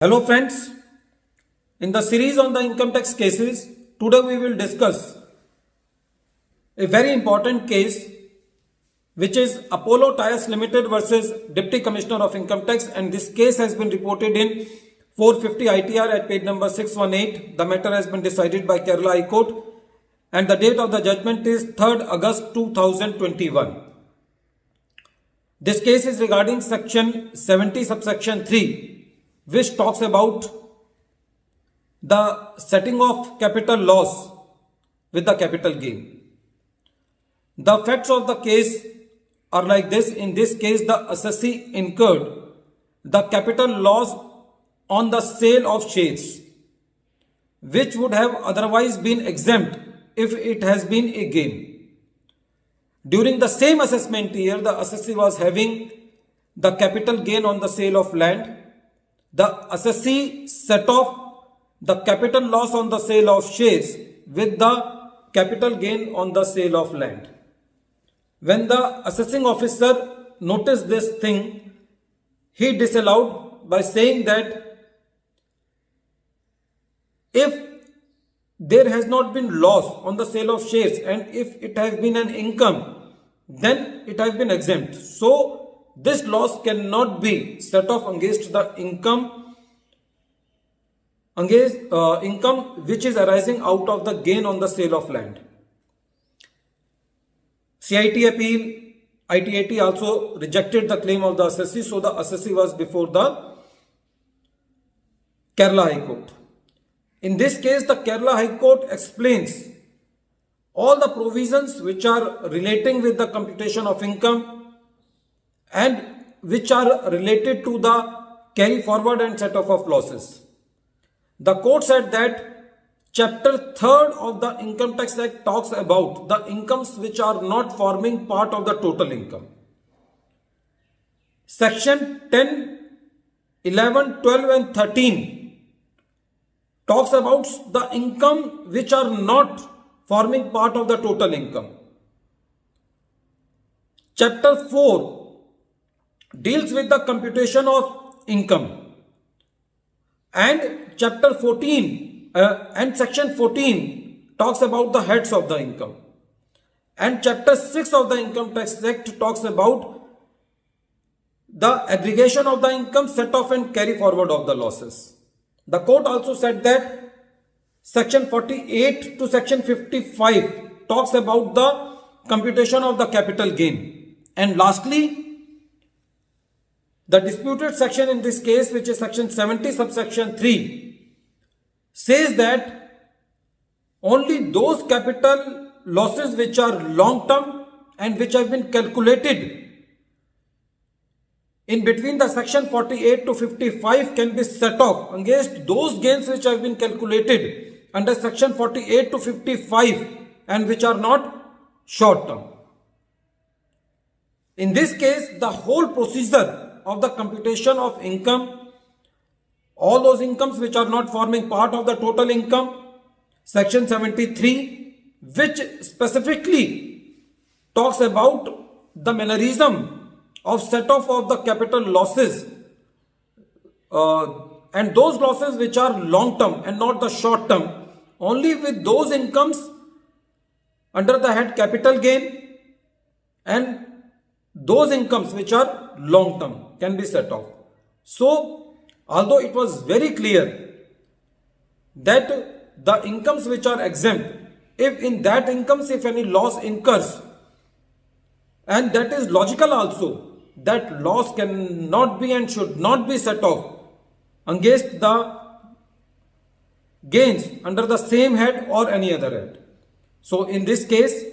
Hello friends, in the series on the income tax cases, today we will discuss a very important case which is Apollo Tyres Limited versus Deputy Commissioner of Income Tax, and this case has been reported in 450 ITR at page number 618. The matter has been decided by Kerala High Court and the date of the judgment is 3rd August 2021. This case is regarding section 70 subsection 3, which talks about the setting of capital loss with the capital gain. The facts of the case are like this. In this case, the assessee incurred the capital loss on the sale of shares, which would have otherwise been exempt if it has been a gain. During the same assessment year, the assessee was having the capital gain on the sale of land. The assessee set off the capital loss on the sale of shares with the capital gain on the sale of land. When the assessing officer noticed this thing, he disallowed by saying that if there has not been loss on the sale of shares and if it has been an income, then it has been exempt. So this loss cannot be set off against the income which is arising out of the gain on the sale of land. CIT appeal, ITAT also rejected the claim of the assessee, so the assessee was before the Kerala High Court. In this case, the Kerala High Court explains all the provisions which are relating with the computation of income and which are related to the carry forward and set off of losses. The court said that Chapter 3rd of the Income Tax Act talks about the incomes which are not forming part of the total income. Section 10, 11, 12 and 13 talks about the income which are not forming part of the total income. Chapter 4 deals with the computation of income, and Chapter 14 and Section 14 talks about the heads of the income, and Chapter 6 of the Income Tax Act talks about the aggregation of the income, set off and carry forward of the losses. The court also said that Section 48 to Section 55 talks about the computation of the capital gain. And lastly, the disputed section in this case, which is Section 70 subsection 3, says that only those capital losses which are long term and which have been calculated in between the section 48 to 55 can be set off against those gains which have been calculated under section 48 to 55 and which are not short term. In this case, the whole procedure of the computation of income, all those incomes which are not forming part of the total income, section 73, which specifically talks about the mannerism of set off of the capital losses and those losses which are long term and not the short term, only with those incomes under the head capital gain and those incomes which are long term can be set off. So, although it was very clear that the incomes which are exempt, if in that incomes if any loss incurs, and that is logical also, that loss cannot be and should not be set off against the gains under the same head or any other head. So in this case,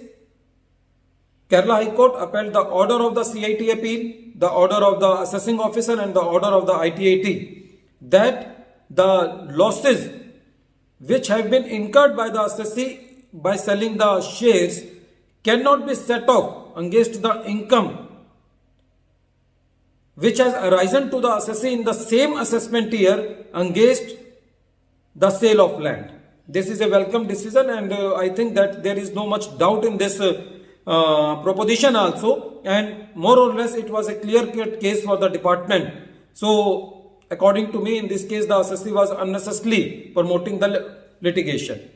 Kerala High Court upheld the order of the CIT appeal, the order of the assessing officer and the order of the ITAT that the losses which have been incurred by the assessee by selling the shares cannot be set off against the income which has arisen to the assessee in the same assessment year against the sale of land. This is a welcome decision, and I think that there is no much doubt in this proposition also, and more or less it was a clear-cut case for the department. So according to me, in this case, the assessee was unnecessarily promoting the litigation.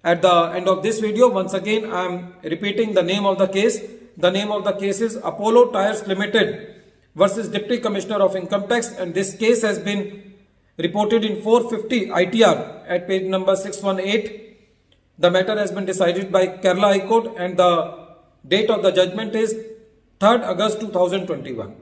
At the end of this video, once again, I am repeating the name of the case. The name of the case is Apollo Tyres Limited versus Deputy Commissioner of Income Tax, and this case has been reported in 450 ITR at page number 618. The matter has been decided by Kerala High Court, and the date of the judgment is 3rd August 2021.